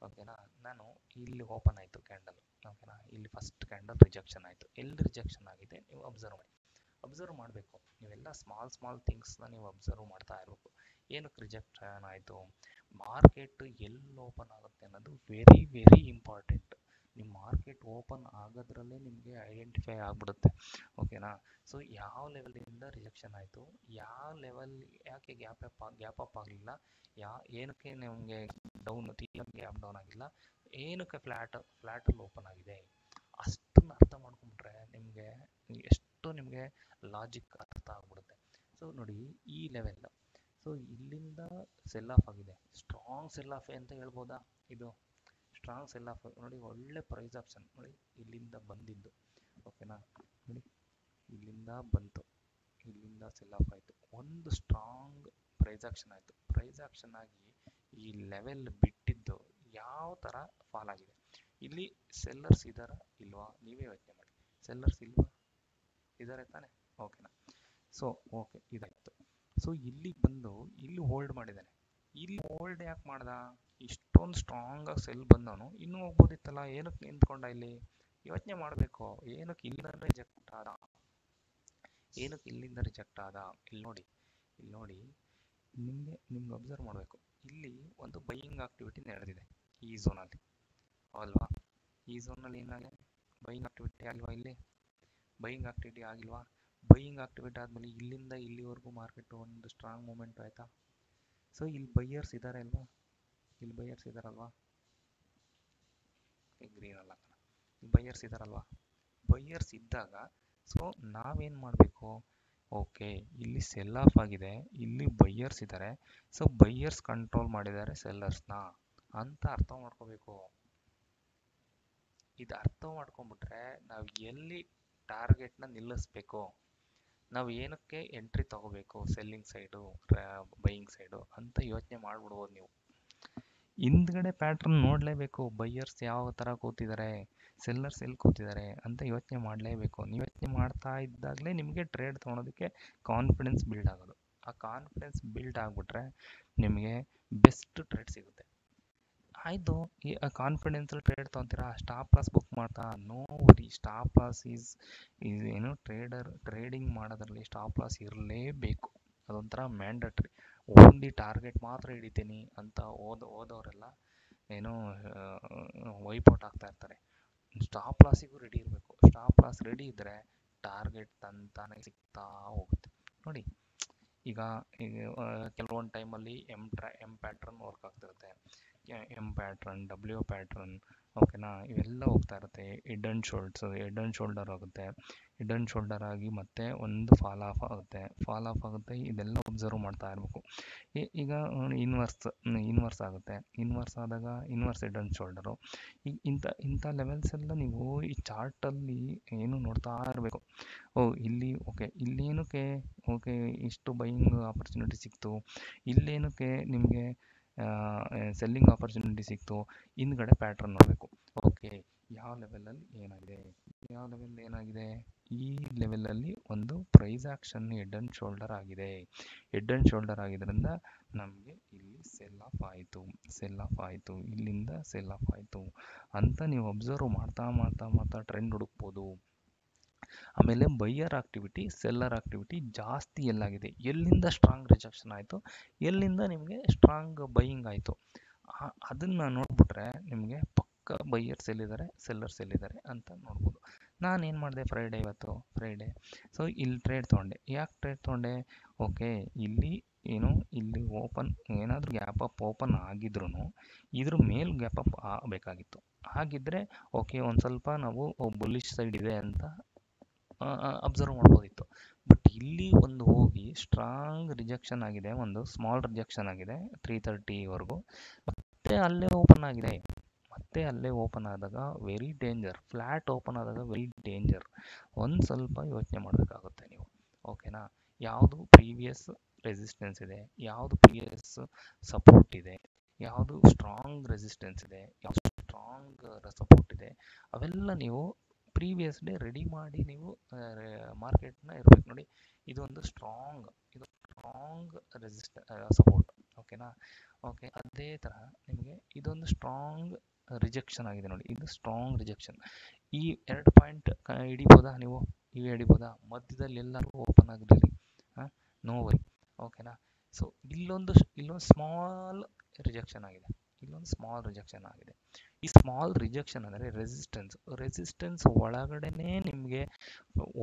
ಓಕೆನಾ, ನಾನು ಇಲ್ಲಿ ಓಪನ್ ಆಯಿತು ಕ್ಯಾಂಡಲ್. ಓಕೆನಾ, ಇಲ್ಲಿ ಫಸ್ಟ್ ಕ್ಯಾಂಡಲ್ ರಿಜೆಕ್ಷನ್ ಆಯಿತು. ಎಲ್ಲಿ ರಿಜೆಕ್ಷನ್ ಆಗಿದೆ ನೀವು ಅಬ್ಸರ್ವ್ ಮಾಡಬೇಕು. ನೀವೆಲ್ಲ ಸ್ಮಾಲ್ ಥಿಂಗ್ಸ್ನ ನೀವು ಅಬ್ಸರ್ವ್ ಮಾಡ್ತಾ ಇರಬೇಕು. ಏನಕ್ಕೆ ರಿಜೆಕ್ಷನ್ ಆಯಿತು, ಮಾರ್ಕೆಟ್ ಎಲ್ಲಿ ಓಪನ್ ಆಗುತ್ತೆ ಅನ್ನೋದು ವೆರಿ ವೆರಿ ಇಂಪಾರ್ಟೆಂಟ್. ನಿಮ್ಮ ಮಾರ್ಕೆಟ್ ಓಪನ್ ಆಗೋದ್ರಲ್ಲೇ ನಿಮಗೆ ಐಡೆಂಟಿಫೈ ಆಗಿಬಿಡುತ್ತೆ. ಓಕೆನಾ, ಸೊ ಯಾವ ಲೆವೆಲಿಂದ ರಿಜೆಕ್ಷನ್ ಆಯಿತು, ಯಾವ ಲೆವೆಲ್ ಯಾಕೆ ಗ್ಯಾಪ್ ಅಪ್ ಆಗಲಿಲ್ಲ, ಏನಕ್ಕೆ ನಿಮಗೆ ಡೌನ್ ಗ್ಯಾಪ್ ಡೌನ್ ಆಗಿಲ್ಲ, ಏನಕ್ಕೆ ಫ್ಲ್ಯಾಟಲ್ಲಿ ಓಪನ್ ಆಗಿದೆ, ಅಷ್ಟನ್ನು ಅರ್ಥ ಮಾಡ್ಕೊಂಡ್ಬಿಟ್ರೆ ನಿಮಗೆ ಲಾಜಿಕ್ ಅರ್ಥ ಆಗ್ಬಿಡುತ್ತೆ. ಸೊ ನೋಡಿ, ಈ ಲೆವೆಲ್, ಸೊ ಇಲ್ಲಿಂದ ಸೆಲ್ ಆಫ್ ಆಗಿದೆ, ಸ್ಟ್ರಾಂಗ್ ಸೆಲ್ ಆಫ್ ಅಂತ ಹೇಳ್ಬೋದಾ? ಇದು ಸ್ಟ್ರಾಂಗ್ ಸೆಲ್ ಆಫ್ ನೋಡಿ, ಒಳ್ಳೆ ಪ್ರೈಸ್ ಆಪ್ಷನ್ ನೋಡಿ, ಇಲ್ಲಿಂದ ಬಂದಿದ್ದು. ಓಕೆನಾ, ನೋಡಿ ಇಲ್ಲಿಂದ ಬಂತು, ಇಲ್ಲಿಂದ ಸೆಲ್ ಆಫ್ ಆಯಿತು, ಒಂದು ಸ್ಟ್ರಾಂಗ್ ಪ್ರೈಸ್ ಆಕ್ಷನ್ ಆಯಿತು. ಪ್ರೈಸ್ ಆಕ್ಷನ್ ಆಗಿ ಈ ಲೆವೆಲ್ ಬಿಟ್ಟಿದ್ದು ಯಾವ ಥರ ಫಾಲ್ ಆಗಿದೆ. ಇಲ್ಲಿ ಸೆಲ್ಲರ್ಸ್ ಇದ್ದಾರಾ ಇಲ್ವಾ ನೀವೇ ಯೋಚನೆ ಮಾಡಿ. ಸೆಲ್ಲರ್ಸ್ ಇಲ್ವಾ, ಇದ್ದಾರೆ ತಾನೆ? ಓಕೆನಾ, ಸೊ ಓಕೆ, ಇದಾಯಿತು. ಸೊ ಇಲ್ಲಿ ಬಂದು ಇಲ್ಲಿ ಹೋಲ್ಡ್ ಮಾಡಿದ್ದಾನೆ. ಇಲ್ಲಿ ಹೋಲ್ಡ್ ಯಾಕೆ ಮಾಡ್ದ? ಇಷ್ಟೊಂದು ಸ್ಟ್ರಾಂಗಾಗಿ ಸೆಲ್ ಬಂದವನು ಇನ್ನೂ ಹೋಗ್ಬೋದಿತ್ತಲ್ಲ, ಏನಕ್ಕೆ ನಿಂತ್ಕೊಂಡ? ಇಲ್ಲಿ ಯೋಚನೆ ಮಾಡಬೇಕು, ಏನಕ್ಕೆ ಇಲ್ಲಿಂದ ರಿಜೆಕ್ಟ್ ಆದ, ಏನಕ್ಕೆ ಇಲ್ಲಿಂದ ರಿಜೆಕ್ಟ್ ಆದ? ಇಲ್ಲಿ ನೋಡಿ ನಿಮ್ಗೆ ಅಬ್ಸರ್ವ್ ಮಾಡಬೇಕು. ಇಲ್ಲಿ ಒಂದು ಬೈಯಿಂಗ್ ಆಕ್ಟಿವಿಟಿ ನಡೆದಿದೆ ಈ ಝೋನಲ್ಲಿ, ಅಲ್ವಾ? ಈ ಝೋನಲ್ಲಿ ಏನಾಗಿದೆ? ಬೈಯಿಂಗ್ ಆಕ್ಟಿವಿಟಿ ಆಗಿಲ್ವಾ? ಇಲ್ಲಿ ಬೈಯಿಂಗ್ ಆಕ್ಟಿವಿಟಿ ಆಗಿಲ್ವಾ? ಬೈಯಿಂಗ್ ಆಕ್ಟಿವಿಟಿ ಆದಮೇಲೆ ಇಲ್ಲಿಂದ ಇಲ್ಲಿವರೆಗೂ ಮಾರ್ಕೆಟ್ ಒಂದು ಸ್ಟ್ರಾಂಗ್ ಮೂಮೆಂಟ್ ಆಯಿತಾ? ಸೊ ಇಲ್ಲಿ ಬೈಯರ್ಸ್ ಇದ್ದಾರೆ ಅಲ್ವಾ? ಇಲ್ಲಿ ಬೈಯರ್ಸ್ ಇದ್ದಾರಲ್ವಾ? ಗ್ರೀನ್ ಅಲ್ಲ, ಬೈಯರ್ಸ್ ಇದ್ದಾರಲ್ವಾ? ಬೈಯರ್ಸ್ ಇದ್ದಾಗ ಸೊ ನಾವೇನು ಮಾಡಬೇಕು? ಓಕೆ, ಇಲ್ಲಿ ಸೆಲ್ ಆಫ್ ಆಗಿದೆ, ಇಲ್ಲಿ ಬೈಯರ್ಸ್ ಇದ್ದಾರೆ, ಸೊ ಬೈಯರ್ಸ್ ಕಂಟ್ರೋಲ್ ಮಾಡಿದ್ದಾರೆ ಸೆಲ್ಲರ್ಸ್ನ ಅಂತ ಅರ್ಥ ಮಾಡ್ಕೋಬೇಕು. ಇದು ಅರ್ಥ ಮಾಡ್ಕೊಂಡ್ಬಿಟ್ರೆ ನಾವು ಎಲ್ಲಿ ಟಾರ್ಗೆಟ್ನ ನಿಲ್ಲಿಸ್ಬೇಕು, ನಾವು ಏನಕ್ಕೆ ಎಂಟ್ರಿ ತಗೋಬೇಕು, ಸೆಲ್ಲಿಂಗ್ ಸೈಡು ಬೈಯಿಂಗ್ ಸೈಡು ಅಂತ ಯೋಚನೆ ಮಾಡಿಬಿಡ್ಬೋದು ನೀವು. ಹಿಂದ್ಗಡೆ ಪ್ಯಾಟ್ರನ್ ನೋಡಲೇಬೇಕು, ಬೈಯರ್ಸ್ ಯಾವ ಥರ ಕೂತಿದ್ದಾರೆ, ಸೆಲ್ಲರ್ಸ್ ಎಲ್ಲಿ ಕೂತಿದ್ದಾರೆ ಅಂತ ಯೋಚನೆ ಮಾಡಲೇಬೇಕು. ನೀವು ಯೋಚನೆ ಮಾಡ್ತಾ ಇದ್ದಾಗಲೇ ನಿಮಗೆ ಟ್ರೇಡ್ ತೊಗೊಳೋದಕ್ಕೆ ಕಾನ್ಫಿಡೆನ್ಸ್ ಬಿಲ್ಡ್ ಆಗೋದು. ಆ ಕಾನ್ಫಿಡೆನ್ಸ್ ಬಿಲ್ಡ್ ಆಗಿಬಿಟ್ರೆ ನಿಮಗೆ ಬೆಸ್ಟ್ ಟ್ರೇಡ್ ಸಿಗುತ್ತೆ. ಆಯಿತು, ಈ ಕಾನ್ಫಿಡೆನ್ಸಲ್ಲಿ ಟ್ರೇಡ್ ತೊಗೊತೀರಾ, ಸ್ಟಾಪ್ ಲಾಸ್ ಬುಕ್ ಮಾಡ್ತಾ ನೋ ವರಿ. ಸ್ಟಾಪ್ ಲಾಸ್ ಏನು ಟ್ರೇಡಿಂಗ್ ಮಾಡೋದ್ರಲ್ಲಿ ಸ್ಟಾಪ್ ಲಾಸ್ ಇರಲೇಬೇಕು, ಅದೊಂಥರ ಮ್ಯಾಂಡೇಟ್ರಿ. ಓನ್ಲಿ ಟಾರ್ಗೆಟ್ ಮಾತ್ರ ಹಿಡಿತೀನಿ ಅಂತ ಓದೋರೆಲ್ಲ ಏನೋ ವೈಪೌಟ್ ಆಗ್ತಾ ಇರ್ತಾರೆ. ಸ್ಟಾಪ್ ಲಾಸಿಗೂ ರೆಡಿ ಇರಬೇಕು. ಸ್ಟಾಪ್ ಲಾಸ್ ರೆಡಿ ಇದ್ದರೆ ಟಾರ್ಗೆಟ್ ತಂತಾನೆ ಸಿಗ್ತಾ ಹೋಗುತ್ತೆ. ನೋಡಿ, ಈಗ ಕೆಲವೊಂದು ಟೈಮಲ್ಲಿ ಎಮ್ ಪ್ಯಾಟ್ರನ್ ವರ್ಕ್ ಆಗ್ತಿರುತ್ತೆ, ಎಮ್ ಪ್ಯಾಟ್ರನ್, ಡಬ್ಲ್ಯೂ ಪ್ಯಾಟ್ರನ್, ಓಕೆನಾ, ಇವೆಲ್ಲ ಹೋಗ್ತಾ ಇರುತ್ತೆ. ಹೆಡ್ ಆ್ಯಂಡ್ ಶೋಲ್ಡರ್ ಆಗುತ್ತೆ, ಹೆಡ್ ಆ್ಯಂಡ್ ಶೋಲ್ಡರ್ ಆಗಿ ಮತ್ತೆ ಒಂದು ಫಾಲ್ ಆಫ್ ಆಗುತ್ತೆ. ಇದೆಲ್ಲ ಅಬ್ಸರ್ವ್ ಮಾಡ್ತಾ ಇರಬೇಕು. ಈಗ ಇನ್ವರ್ಸ್ ಆಗುತ್ತೆ, ಇನ್ವರ್ಸ್ ಆದಾಗ ಇನ್ವರ್ಸ್ ಹೆಡ್ ಆ್ಯಂಡ್ ಶೋಲ್ಡರು. ಈಗ ಇಂಥ ಲೆವೆಲ್ಸ್ ಎಲ್ಲ ನೀವು ಈ ಚಾರ್ಟಲ್ಲಿ ಏನು ನೋಡ್ತಾ ಇರಬೇಕು. ಇಲ್ಲಿ ಓಕೆ, ಇಲ್ಲೇನಕ್ಕೆ ಓಕೆ ಇಷ್ಟು ಬೈಯಿಂಗ್ ಆಪರ್ಚುನಿಟಿ ಸಿಕ್ತು, ಇಲ್ಲೇನಕ್ಕೆ ನಿಮಗೆ ಸೆಲ್ಲಿಂಗ್ ಆಪರ್ಚುನಿಟಿ ಸಿಕ್ತು, ಹಿಂದ್ಗಡೆ ಪ್ಯಾಟ್ರನ್ ನೋಡಬೇಕು. ಓಕೆ, ಯಾವ ಲೆವೆಲಲ್ಲಿ ಏನಾಗಿದೆ, ಈ ಲೆವೆಲಲ್ಲಿ ಒಂದು price action head and shoulder ಆಗಿದೆ. ಹೆಡ್ ಆ್ಯಂಡ್ ಶೋಲ್ಡರ್ ಆಗಿದ್ದರಿಂದ ನಮಗೆ ಇಲ್ಲಿ ಸೆಲ್ ಆಫ್ ಆಯಿತು, ಇಲ್ಲಿಂದ ಸೆಲ್ ಆಫ್ ಆಯಿತು ಅಂತ ನೀವು ಅಬ್ಸರ್ವ್ ಮಾಡ್ತಾ ಟ್ರೆಂಡ್ ಹುಡುಕ್ಬೋದು. ಆಮೇಲೆ ಬೈಯರ್ ಆಕ್ಟಿವಿಟಿ, ಸೆಲ್ಲರ್ ಆಕ್ಟಿವಿಟಿ ಜಾಸ್ತಿ ಎಲ್ಲಾಗಿದೆ, ಎಲ್ಲಿಂದ ಸ್ಟ್ರಾಂಗ್ ರಿಜೆಕ್ಷನ್ ಆಯಿತು, ಎಲ್ಲಿಂದ ನಿಮಗೆ ಸ್ಟ್ರಾಂಗ್ ಬೈಯಿಂಗ್ ಆಯಿತು, ಅದನ್ನು ನೋಡಿಬಿಟ್ರೆ ನಿಮಗೆ ಪಕ್ಕ ಬೈಯರ್ಸ್ ಎಲ್ಲಿದ್ದಾರೆ, ಸೆಲ್ಲರ್ಸ್ ಎಲ್ಲಿದ್ದಾರೆ ಅಂತ ನೋಡ್ಬೋದು. ನಾನೇನು ಮಾಡಿದೆ ಇವತ್ತು ಫ್ರೈಡೇ, ಸೊ ಇಲ್ಲಿ ಟ್ರೇಡ್ ತೊಗೊಂಡೆ. ಯಾಕೆ ಟ್ರೇಡ್ ತೊಗೊಂಡೆ? ಓಕೆ, ಇಲ್ಲಿ ಓಪನ್ ಏನಾದರೂ ಗ್ಯಾಪ್ ಅಪ್ ಓಪನ್ ಆಗಿದ್ರೂ ಇದ್ರ ಮೇಲೆ ಗ್ಯಾಪ್ ಅಪ್ ಆಗಬೇಕಾಗಿತ್ತು. ಹಾಗಿದ್ದರೆ ಓಕೆ, ಒಂದು ಸ್ವಲ್ಪ ನಾವು ಬುಲ್ಲಿಶ್ ಸೈಡ್ ಇದೆ ಅಂತ ಅಬ್ಸರ್ವ್ ಮಾಡ್ಬೋದಿತ್ತು. ಬಟ್ ಇಲ್ಲಿ ಒಂದು ಹೋಗಿ ಸ್ಟ್ರಾಂಗ್ ರಿಜೆಕ್ಷನ್ ಆಗಿದೆ, ಒಂದು ಸ್ಮಾಲ್ ರಿಜೆಕ್ಷನ್ ಆಗಿದೆ 330ವರೆಗೂ, ಮತ್ತೆ ಅಲ್ಲೇ ಓಪನ್ ಆದಾಗ ವೆರಿ ಡೇಂಜರ್. ಫ್ಲ್ಯಾಟ್ ಓಪನ್ ಆದಾಗ ವೆರಿ ಡೇಂಜರ್. ಒಂದು ಸ್ವಲ್ಪ ಯೋಚನೆ ಮಾಡಬೇಕಾಗುತ್ತೆ ನೀವು. ಓಕೆನಾ, ಯಾವುದು ಪ್ರೀವಿಯಸ್ ರೆಸಿಸ್ಟೆನ್ಸ್ ಇದೆ, ಯಾವುದು ಪ್ರೀವಿಯಸ್ ಸಪೋರ್ಟ್ ಇದೆ, ಯಾವುದು ಸ್ಟ್ರಾಂಗ್ ರೆಸಿಸ್ಟೆನ್ಸ್ ಇದೆ, ಯಾವುದು ಸ್ಟ್ರಾಂಗ್ ಸಪೋರ್ಟ್ ಇದೆ, ಅವೆಲ್ಲ ನೀವು ಪ್ರೀವಿಯಸ್ ಡೇ ರೆಡಿ ಮಾಡಿ ನೀವು ಮಾರ್ಕೆಟ್ನ ಇರಬೇಕು. ನೋಡಿ, ಇದೊಂದು ಸ್ಟ್ರಾಂಗ್ ಸಪೋರ್ಟ್. ಓಕೆನಾ. ಓಕೆ, ಅದೇ ಥರ ನಿಮಗೆ ಇದೊಂದು ಸ್ಟ್ರಾಂಗ್ ರಿಜೆಕ್ಷನ್ ಆಗಿದೆ ನೋಡಿ, ಇದು ಸ್ಟ್ರಾಂಗ್ ರಿಜೆಕ್ಷನ್. ಈ 2 ಪಾಯಿಂಟ್ ಹಿಡಿಬೋದಾ ನೀವು? ಇವು ಹಿಡಿಬೋದಾ? ಮಧ್ಯದಲ್ಲಿ ಎಲ್ಲರೂ ಓಪನ್ ಆಗಿರಲಿ, ನೋ ವರಿ, ಓಕೆನಾ. ಸೊ ಇಲ್ಲೊಂದು ಸ್ಮಾಲ್ ರಿಜೆಕ್ಷನ್ ಆಗಿದೆ, ಇಲ್ಲೊಂದು ಸ್ಮಾಲ್ ರಿಜೆಕ್ಷನ್ ಆಗಿದೆ. ಈ ಸ್ಮಾಲ್ ರಿಜೆಕ್ಷನ್ ಅಂದರೆ ರೆಸಿಸ್ಟೆನ್ಸ್ ಒಳಗಡೆನೇ ನಿಮಗೆ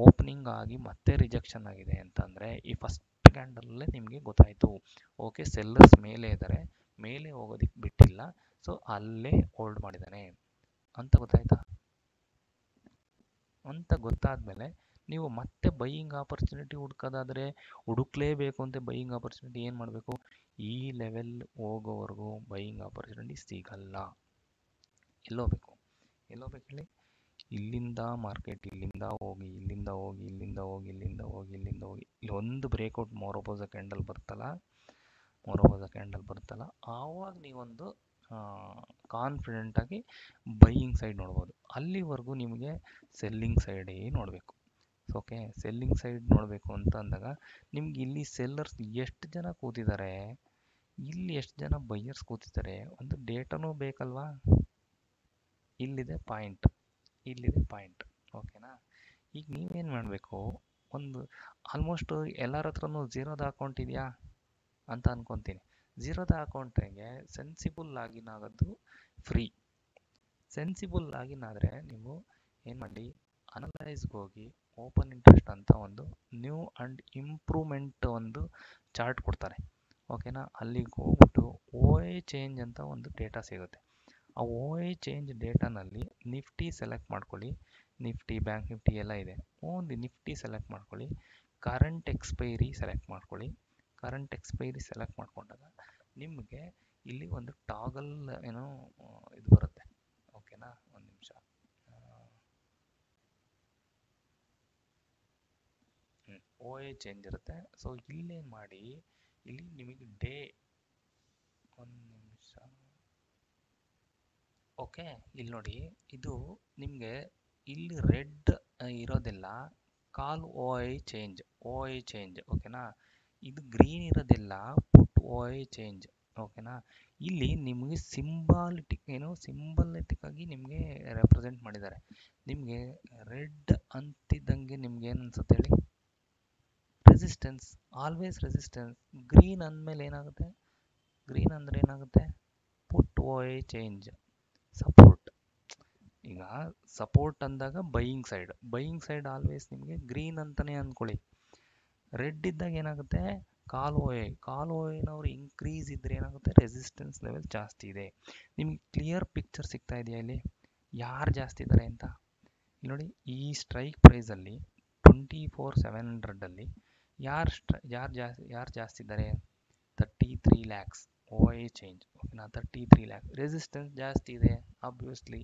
ಓಪನಿಂಗ್ ಆಗಿ ಮತ್ತೆ ರಿಜೆಕ್ಷನ್ ಆಗಿದೆ ಅಂತಂದರೆ ಈ ಫಸ್ಟ್ ಕ್ಯಾಂಡಲಲ್ಲೇ ನಿಮಗೆ ಗೊತ್ತಾಯಿತು, ಓಕೆ ಸೆಲ್ಲರ್ಸ್ ಮೇಲೆ ಇದ್ದಾರೆ, ಮೇಲೆ ಹೋಗೋದಕ್ಕೆ ಬಿಟ್ಟಿಲ್ಲ, ಸೊ ಅಲ್ಲೇ ಹೋಲ್ಡ್ ಮಾಡಿದ್ದಾನೆ ಅಂತ ಗೊತ್ತಾಯ್ತಾ. ಅಂತ ಗೊತ್ತಾದ್ಮೇಲೆ ನೀವು ಮತ್ತೆ ಬೈಯಿಂಗ್ ಆಪರ್ಚುನಿಟಿ ಹುಡುಕ್ಲೇಬೇಕು ಅಂತ ಬೈಯಿಂಗ್ ಆಪರ್ಚುನಿಟಿ ಏನು ಮಾಡಬೇಕು? ಈ ಲೆವೆಲ್ ಹೋಗೋವರೆಗೂ ಬೈಯಿಂಗ್ ಆಪರ್ಚುನಿಟಿ ಸಿಗಲ್ಲ. ಎಲ್ಲೋಗ್ಬೇಕು ಹೇಳಿ? ಇಲ್ಲಿಂದ ಮಾರ್ಕೆಟ್ ಇಲ್ಲಿಂದ ಹೋಗಿ ಇಲ್ಲಿ ಒಂದು ಬ್ರೇಕ್ಔಟ್ ಮೊರೊಬೊಸ ಕ್ಯಾಂಡಲ್ ಬರ್ತಲ್ಲ, ಆವಾಗ ನೀವೊಂದು ಕಾನ್ಫಿಡೆಂಟ್ ಆಗಿ ಬೈಯಿಂಗ್ ಸೈಡ್ ನೋಡ್ಬೋದು. ಅಲ್ಲಿವರೆಗೂ ನಿಮಗೆ ಸೆಲ್ಲಿಂಗ್ ಸೈಡೇ ನೋಡಬೇಕು. ಓಕೆ, ಸೆಲ್ಲಿಂಗ್ ಸೈಡ್ ನೋಡಬೇಕು ಅಂತ ಅಂದಾಗ ನಿಮ್ಗೆ ಇಲ್ಲಿ ಸೆಲ್ಲರ್ಸ್ ಎಷ್ಟು ಜನ ಕೂತಿದ್ದಾರೆ, ಇಲ್ಲಿ ಎಷ್ಟು ಜನ ಬೈಯರ್ಸ್ ಕೂತಿದ್ದಾರೆ, ಒಂದು ಡೇಟಾನೂ ಬೇಕಲ್ವಾ. ಇಲ್ಲಿದೆ ಪಾಯಿಂಟ್, ಓಕೆನಾ. ಈಗ ನೀವೇನು ಮಾಡಬೇಕು, ಒಂದು ಆಲ್ಮೋಸ್ಟ್ ಎಲ್ಲರ ಹತ್ರನೂ ಝೀರೋದ ಅಕೌಂಟ್ ಇದೆಯಾ ಅಂತ ಅನ್ಕೊತೀನಿ. ಝೀರೋದ ಅಕೌಂಟಿಗೆ ಸೆನ್ಸಿಬಲ್ ಲಾಗಿನ್ ಆಗೋದು ಫ್ರೀ. ಸೆನ್ಸಿಬಲ್ ಲಾಗಿನ್ ಆದರೆ ನೀವು ಏನು ಮಾಡಿ, ಅನಲೈಸ್ಗೆ ಹೋಗಿ ಓಪನ್ ಇಂಟ್ರೆಸ್ಟ್ ಅಂತ ಒಂದು ನ್ಯೂ ಆ್ಯಂಡ್ ಇಂಪ್ರೂವ್ಮೆಂಟ್ ಒಂದು ಚಾರ್ಟ್ ಕೊಡ್ತಾರೆ, ಓಕೆನಾ. ಅಲ್ಲಿಗೆ ಹೋಗ್ಬಿಟ್ಟು OI ಚೇಂಜ್ ಅಂತ ಒಂದು ಡೇಟಾ ಸಿಗುತ್ತೆ. ಆ OI ಚೇಂಜ್ ಡೇಟಾನಲ್ಲಿ ನಿಫ್ಟಿ ಸೆಲೆಕ್ಟ್ ಮಾಡ್ಕೊಳ್ಳಿ, ನಿಫ್ಟಿ, ಬ್ಯಾಂಕ್ ನಿಫ್ಟಿ ಎಲ್ಲ ಇದೆ. ಓನ್ಲಿ ನಿಫ್ಟಿ ಸೆಲೆಕ್ಟ್ ಮಾಡ್ಕೊಳ್ಳಿ, ಕರೆಂಟ್ ಎಕ್ಸ್ಪೈರಿ ಸೆಲೆಕ್ಟ್ ಮಾಡ್ಕೊಳ್ಳಿ. ಕರೆಂಟ್ ಎಕ್ಸ್ಪೈರಿ ಸೆಲೆಕ್ಟ್ ಮಾಡ್ಕೊಂಡಾಗ ನಿಮಗೆ ಇಲ್ಲಿ ಒಂದು ಟಾಗಲ್ ಇದು ಬರುತ್ತೆ, ಓಕೆನಾ. ಒಂದು ನಿಮಿಷ, OI ಚೇಂಜ್ ಇರುತ್ತೆ. ಸೊ ಇಲ್ಲೇನು ಮಾಡಿ, ಇಲ್ಲಿ ನಿಮಗೆ ಡೇ, ಒಂದು ನಿಮಿಷ, ಓಕೆ, ಇಲ್ಲಿ ನೋಡಿ, ಇದು ನಿಮಗೆ ಇಲ್ಲಿ ರೆಡ್ ಇರೋದೆಲ್ಲ ಕಾಲ್ OI ಚೇಂಜ್, ಓಕೆನಾ. ಇದು ಗ್ರೀನ್ ಇರೋದೆಲ್ಲ ಪುಟ್ OI ಚೇಂಜ್, ಓಕೆನಾ. ಇಲ್ಲಿ ನಿಮಗೆ ಸಿಂಬಾಲಿಟಿಕ್ ಆಗಿ ನಿಮಗೆ ರೆಪ್ರೆಸೆಂಟ್ ಮಾಡಿದ್ದಾರೆ. ನಿಮಗೆ ರೆಡ್ ಅಂತಿದ್ದಂಗೆ ನಿಮ್ಗೆ ಏನು ಅನ್ಸುತ್ತೆ ಹೇಳಿ? Resistance, always resistance. ಗ್ರೀನ್ ಅಂದಮೇಲೆ ಏನಾಗುತ್ತೆ? ಗ್ರೀನ್ ಅಂದರೆ ಏನಾಗುತ್ತೆ? ಪುಟ್ OI ಚೇಂಜ್, ಸಪೋರ್ಟ್. ಈಗ ಸಪೋರ್ಟ್ ಅಂದಾಗ ಬೈಯಿಂಗ್ ಸೈಡ್ ಆಲ್ವೇಸ್ ನಿಮಗೆ ಗ್ರೀನ್ ಅಂತಲೇ ಅಂದ್ಕೊಳ್ಳಿ. ರೆಡ್ ಇದ್ದಾಗ ಏನಾಗುತ್ತೆ? ಕಾಲ್ ಓಯನವರು ಇನ್ಕ್ರೀಸ್ ಇದ್ದರೆ ಏನಾಗುತ್ತೆ? ರೆಸಿಸ್ಟೆನ್ಸ್ ಲೆವೆಲ್ ಜಾಸ್ತಿ ಇದೆ. ನಿಮಗೆ ಕ್ಲಿಯರ್ ಪಿಕ್ಚರ್ ಸಿಗ್ತಾ ಇದೆಯಾ ಇಲ್ಲಿ ಯಾರು ಜಾಸ್ತಿ ಇದ್ದಾರೆ ಅಂತ? ಇಲ್ಲಿ ನೋಡಿ, ಈ ಸ್ಟ್ರೈಕ್ ಪ್ರೈಸಲ್ಲಿ 24,700ಅಲ್ಲಿ ಯಾರು ಜಾಸ್ತಿ ಇದ್ದಾರೆ? 33 lakhs OI ಚೇಂಜ್, ಓಕೆನಾ. 33 lakhs. ರೆಸಿಸ್ಟೆನ್ಸ್ ಜಾಸ್ತಿ ಇದೆ, ಆಬ್ವಿಯಸ್ಲಿ.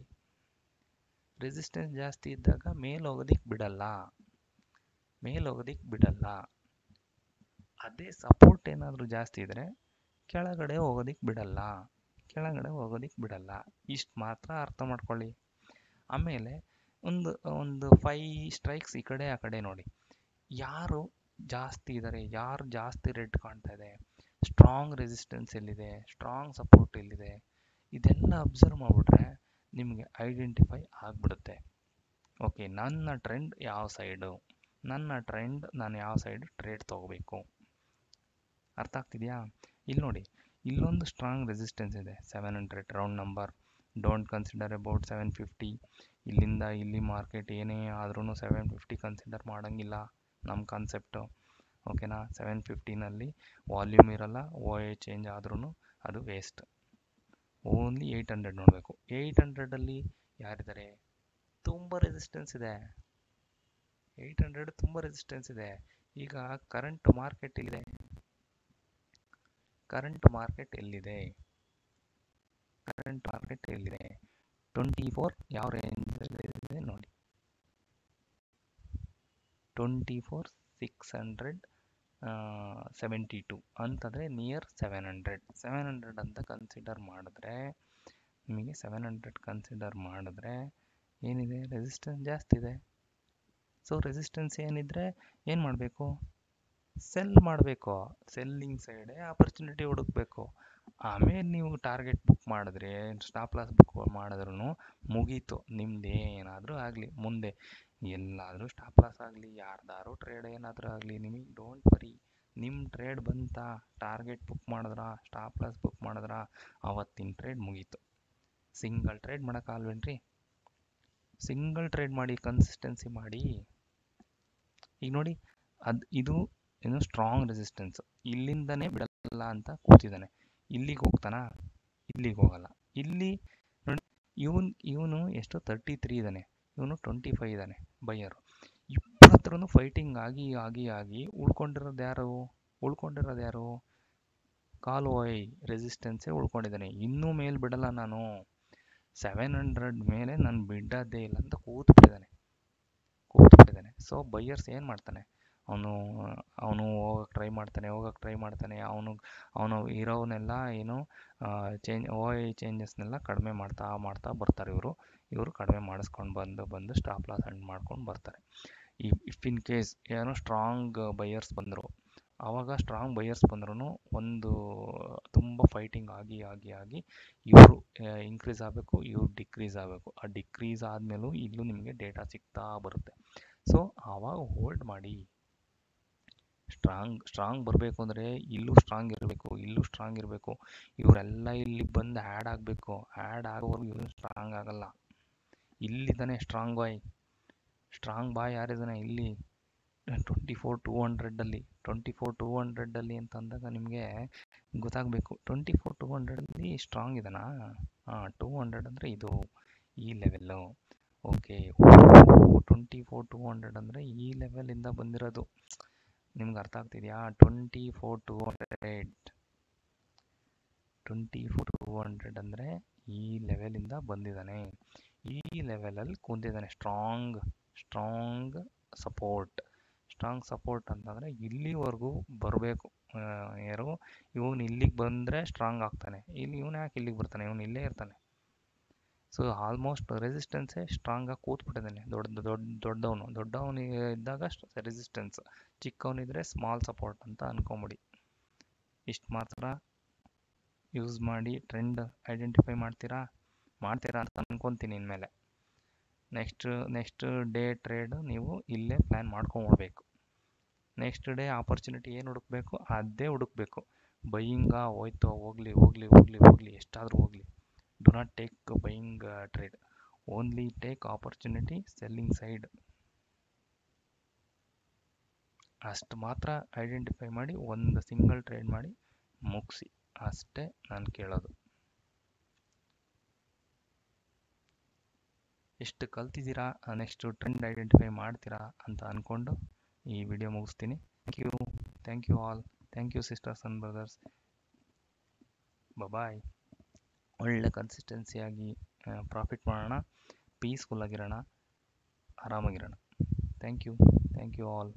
ರೆಸಿಸ್ಟೆನ್ಸ್ ಜಾಸ್ತಿ ಇದ್ದಾಗ ಮೇಲೆ ಹೋಗೋದಿಕ್ಕೆ ಬಿಡಲ್ಲ. ಅದೇ ಸಪೋರ್ಟ್ ಏನಾದರೂ ಜಾಸ್ತಿ ಇದ್ದರೆ ಕೆಳಗಡೆ ಹೋಗೋದಿಕ್ಕೆ ಬಿಡಲ್ಲ. ಇಷ್ಟು ಮಾತ್ರ ಅರ್ಥ ಮಾಡ್ಕೊಳ್ಳಿ. ಆಮೇಲೆ ಒಂದು 5 ಸ್ಟ್ರೈಕ್ಸ್ ಈ ಕಡೆ ಆ ಕಡೆ ನೋಡಿ, ಯಾರು ಜಾಸ್ತಿ ಇದ್ದಾರೆ, ಯಾರು ಜಾಸ್ತಿ ರೆಡ್ ಕಾಣ್ತಾ ಇದೆ, ಸ್ಟ್ರಾಂಗ್ ರೆಸಿಸ್ಟೆನ್ಸ್ ಎಲ್ಲಿದೆ, ಸ್ಟ್ರಾಂಗ್ ಸಪೋರ್ಟ್ ಎಲ್ಲಿದೆ, ಇದೆಲ್ಲ ಅಬ್ಸರ್ವ್ ಮಾಡಿಬಿಟ್ರೆ ನಿಮಗೆ ಐಡೆಂಟಿಫೈ ಆಗಿಬಿಡುತ್ತೆ. ಓಕೆ, ನನ್ನ ಟ್ರೆಂಡ್ ಯಾವ ಸೈಡು, ನಾನು ಯಾವ ಸೈಡ್ ಟ್ರೇಡ್ ತೊಗೋಬೇಕು, ಅರ್ಥ ಆಗ್ತಿದೆಯಾ? ಇಲ್ಲಿ ನೋಡಿ, ಇಲ್ಲೊಂದು ಸ್ಟ್ರಾಂಗ್ ರೆಸಿಸ್ಟೆನ್ಸ್ ಇದೆ, 700 round number. Don't consider about 750. ಇಲ್ಲಿಂದ ಇಲ್ಲಿ ಮಾರ್ಕೆಟ್ ಏನೇ ಆದ್ರೂ 750 ಕನ್ಸಿಡರ್ ಮಾಡೋಂಗಿಲ್ಲ ನಮ್ಮ ಕಾನ್ಸೆಪ್ಟು, ಓಕೆನಾ. 750ನಲ್ಲಿ ವಾಲ್ಯೂಮ್ ಇರಲ್ಲ, OI ಚೇಂಜ್ ಆದ್ರೂ ಅದು ವೇಸ್ಟ್. ಓನ್ಲಿ 800 ನೋಡಬೇಕು. 800ಅಲ್ಲಿ ಯಾರಿದ್ದಾರೆ? ತುಂಬ ರೆಸಿಸ್ಟೆನ್ಸ್ ಇದೆ, 800 ತುಂಬ ರೆಸಿಸ್ಟೆನ್ಸ್ ಇದೆ. ಈಗ ಕರೆಂಟ್ ಮಾರ್ಕೆಟ್ ಎಲ್ಲಿದೆ? 24 ಯಾವ ರೇಂಜಲ್ಲಿದೆ ನೋಡಿ, 24,672 ಅಂತಂದರೆ ನಿಯರ್ 700 ಅಂತ ಕನ್ಸಿಡರ್ ಮಾಡಿದ್ರೆ, ನಿಮಗೆ 700 ಕನ್ಸಿಡರ್ ಮಾಡಿದ್ರೆ ಏನಿದೆ? ರೆಸಿಸ್ಟೆನ್ಸ್ ಜಾಸ್ತಿ ಇದೆ. ಸೊ ರೆಸಿಸ್ಟೆನ್ಸ್ ಏನಿದ್ರೆ ಏನು ಮಾಡಬೇಕು? ಸೆಲ್ ಮಾಡಬೇಕು, ಸೆಲ್ಲಿಂಗ್ ಸೈಡೇ ಆಪರ್ಚುನಿಟಿ ಹುಡುಕಬೇಕು. ಆಮೇಲೆ ನೀವು ಟಾರ್ಗೆಟ್ ಬುಕ್ ಮಾಡಿದ್ರೆ, ಸ್ಟಾಪ್ ಲಾಸ್ ಬುಕ್ ಮಾಡಿದ್ರೂ ಮುಗೀತು. ನಿಮ್ದು ಏನಾದರೂ ಆಗಲಿ, ಮುಂದೆ ಎಲ್ಲಾದರೂ ಸ್ಟಾಪ್ ಲಾಸ್ ಆಗಲಿ, ಯಾರ್ದಾರು ಟ್ರೇಡ್ ಏನಾದರೂ ಆಗಲಿ, ನಿಮಗೆ ಡೋಂಟ್ ವರಿ. ನಿಮ್ಮ ಟ್ರೇಡ್ ಬಂತಾ, ಟಾರ್ಗೆಟ್ ಬುಕ್ ಮಾಡಿದ್ರ, ಸ್ಟಾಪ್ ಲಾಸ್ ಬುಕ್ ಮಾಡಿದ್ರ, ಅವತ್ತಿನ ಟ್ರೇಡ್ ಮುಗೀತು. ಸಿಂಗಲ್ ಟ್ರೇಡ್ ಮಾಡೋಕ್ಕಾಗಲ್ವೇನ್ರಿ? ಸಿಂಗಲ್ ಟ್ರೇಡ್ ಮಾಡಿ, ಕನ್ಸಿಸ್ಟೆನ್ಸಿ ಮಾಡಿ. ಈಗ ನೋಡಿ, ಇದು ಏನು ಸ್ಟ್ರಾಂಗ್ ರೆಸಿಸ್ಟೆನ್ಸ್, ಇಲ್ಲಿಂದನೇ ಬಿಡಲ್ಲ ಅಂತ ಕೂತಿದ್ದಾನೆ. ಇಲ್ಲಿಗೆ ಹೋಗ್ತಾನಾ? ಇಲ್ಲಿಗೆ ಹೋಗಲ್ಲ. ಇಲ್ಲಿ ನೋಡಿ, ಇವನು ಎಷ್ಟು 33 ಇದ್ದಾನೆ, ಇವನು 25 ಇದ್ದಾನೆ ಬೈಯರು. ಇಬ್ಬರ ಹತ್ರನೂ ಫೈಟಿಂಗ್ ಆಗಿ ಆಗಿ ಆಗಿ ಉಳ್ಕೊಂಡಿರೋದು ಯಾರು? ಕಾಲ್ ಓಯ್ ರೆಸಿಸ್ಟೆನ್ಸೇ ಉಳ್ಕೊಂಡಿದ್ದಾನೆ. ಇನ್ನೂ ಮೇಲೆ ಬಿಡಲ್ಲ ನಾನು, 700 ಮೇಲೆ ನಾನು ಬಿಡೋದೇ ಇಲ್ಲ ಅಂತ ಕೂತ್ಬಿಟ್ಟಿದ್ದಾನೆ. ಸೊ ಬೈಯರ್ಸ್ ಏನು ಮಾಡ್ತಾನೆ, ಅವನು ಹೋಗಕ್ಕೆ ಟ್ರೈ ಮಾಡ್ತಾನೆ. ಅವನು ಇರೋವನ್ನೆಲ್ಲ ಏನು ಚೇಂಜಸ್ನೆಲ್ಲ ಕಡಿಮೆ ಮಾಡ್ತಾ ಬರ್ತಾರೆ. ಇವರು ಕಡಿಮೆ ಮಾಡಿಸ್ಕೊಂಡು ಬಂದು ಸ್ಟಾಪ್ ಲಾಸ್ ಎಂಡ್ ಮಾಡ್ಕೊಂಡು ಬರ್ತಾರೆ. ಇಫ್ ಇನ್ ಕೇಸ್ ಏನೋ ಸ್ಟ್ರಾಂಗ್ ಬೈಯರ್ಸ್ ಬಂದರು, ಆವಾಗ ಸ್ಟ್ರಾಂಗ್ ಬೈಯರ್ಸ್ ಬಂದ್ರೂ ಒಂದು ತುಂಬ ಫೈಟಿಂಗ್ ಆಗಿ ಆಗಿ ಆಗಿ ಇವರು ಇನ್ಕ್ರೀಸ್ ಆಗಬೇಕು, ಇವ್ರು ಡಿಕ್ರೀಸ್ ಆಗಬೇಕು. ಆ ಡಿಕ್ರೀಸ್ ಆದಮೇಲೂ ಇಲ್ಲೂ ನಿಮಗೆ ಡೇಟಾ ಸಿಗ್ತಾ ಬರುತ್ತೆ. ಸೊ ಆವಾಗ ಹೋಲ್ಡ್ ಮಾಡಿ. ಸ್ಟ್ರಾಂಗ್ ಬರಬೇಕು ಅಂದರೆ ಇಲ್ಲೂ ಸ್ಟ್ರಾಂಗ್ ಇರಬೇಕು, ಇಲ್ಲೂ ಸ್ಟ್ರಾಂಗ್ ಇರಬೇಕು. ಇವರೆಲ್ಲ ಇಲ್ಲಿ ಬಂದು ಆ್ಯಡ್ ಆಗಬೇಕು. ಆ್ಯಡ್ ಆಗೋವರೆಗೂ ಇವರು ಸ್ಟ್ರಾಂಗ್ ಆಗಲ್ಲ. ಇಲ್ಲಿದ್ದಾನೆ ಸ್ಟ್ರಾಂಗ್ ಬಾಯ್ ಯಾರಿದ್ದಾನೆ ಇಲ್ಲಿ 24,200 24,200 ಅಂತ ಅಂದಾಗ ನಿಮಗೆ ಗೊತ್ತಾಗಬೇಕು, 24,200 ಸ್ಟ್ರಾಂಗ್ ಇದೆನಾ? 200 ಅಂದರೆ ಇದು ಈ ಲೆವೆಲ್ಲು. ಓಕೆ, 24,200 ಅಂದರೆ ಈ ಲೆವೆಲಿಂದ ಬಂದಿರೋದು. ನಿಮ್ಗೆ ಅರ್ಥ ಆಗ್ತಿದೆಯಾ? 24,200 ಅಂದರೆ ಈ ಲೆವೆಲಿಂದ ಬಂದಿದ್ದಾನೆ. ಈ ಲೆವೆಲಲ್ಲಿ ಕುಂತಿದ್ದಾನೆ. ಸ್ಟ್ರಾಂಗ್ ಸಪೋರ್ಟ್ ಅಂತಂದರೆ ಇಲ್ಲಿವರೆಗೂ ಬರಬೇಕು. ಇವನು ಇಲ್ಲಿಗೆ ಬಂದರೆ ಸ್ಟ್ರಾಂಗ್ ಆಗ್ತಾನೆ. ಇವನು ಯಾಕೆ ಇಲ್ಲಿಗೆ ಬರ್ತಾನೆ? ಇವನು ಇಲ್ಲೇ ಇರ್ತಾನೆ. ಸೊ ಆಲ್ಮೋಸ್ಟ್ ರೆಸಿಸ್ಟೆನ್ಸೇ ಸ್ಟ್ರಾಂಗಾಗಿ ಕೂತ್ಬಿಟ್ಟಿದ್ದಾನೆ. ದೊಡ್ಡವನು ಇದ್ದಾಗ ರೆಸಿಸ್ಟೆನ್ಸ್, ಚಿಕ್ಕವನಿದ್ರೆ ಸ್ಮಾಲ್ ಸಪೋರ್ಟ್ ಅಂತ ಅನ್ಕೊಂಬಿಡಿ. ಇಷ್ಟು ಮಾತ್ರ ಯೂಸ್ ಮಾಡಿ ಟ್ರೆಂಡ್ ಐಡೆಂಟಿಫೈ ಮಾಡ್ತೀರಾ ಅಂತ ಅನ್ಕೊತೀನಿ. ಇನ್ಮೇಲೆ ನೆಕ್ಸ್ಟ್ ಡೇ ಟ್ರೇಡ್ ನೀವು ಇಲ್ಲೇ ಪ್ಲ್ಯಾನ್ ಮಾಡ್ಕೊಂಡ್ಬಿಡ್ಬೇಕು. ನೆಕ್ಸ್ಟ್ ಡೇ ಆಪರ್ಚುನಿಟಿ ಏನು ಹುಡುಕಬೇಕು, ಅದೇ ಹುಡುಕಬೇಕು. ಬೈಯಿಂಗಾ ಹೋಯ್ತು, ಹೋಗಲಿ ಎಷ್ಟಾದರೂ ಹೋಗಲಿ. Do not take buying trade, only take opportunity selling side. ಅಷ್ಟು ಮಾತ್ರ ಐಡೆಂಟಿಫೈ ಮಾಡಿ ಒಂದು ಸಿಂಗಲ್ ಟ್ರೇಡ್ ಮಾಡಿ ಮುಗಿಸಿ. ಅಷ್ಟೇ ನಾನು ಕೇಳೋದು. ಎಷ್ಟು ಕಲ್ತಿದ್ದೀರಾ, ನೆಕ್ಸ್ಟ್ ಟ್ರೆಂಡ್ ಐಡೆಂಟಿಫೈ ಮಾಡ್ತೀರಾ ಅಂತ ಅಂದ್ಕೊಂಡು ಈ ವಿಡಿಯೋ ಮುಗಿಸ್ತೀನಿ. Thank you all. Thank you sisters and brothers. Bye. ಒಳ್ಳೆ ಕನ್ಸಿಸ್ಟೆನ್ಸಿಯಾಗಿ ಪ್ರಾಫಿಟ್ ಮಾಡೋಣ, ಪೀಸ್ಫುಲ್ ಆಗಿರೋಣ, ಆರಾಮಾಗಿರೋಣ. ಥ್ಯಾಂಕ್ ಯು ಆಲ್.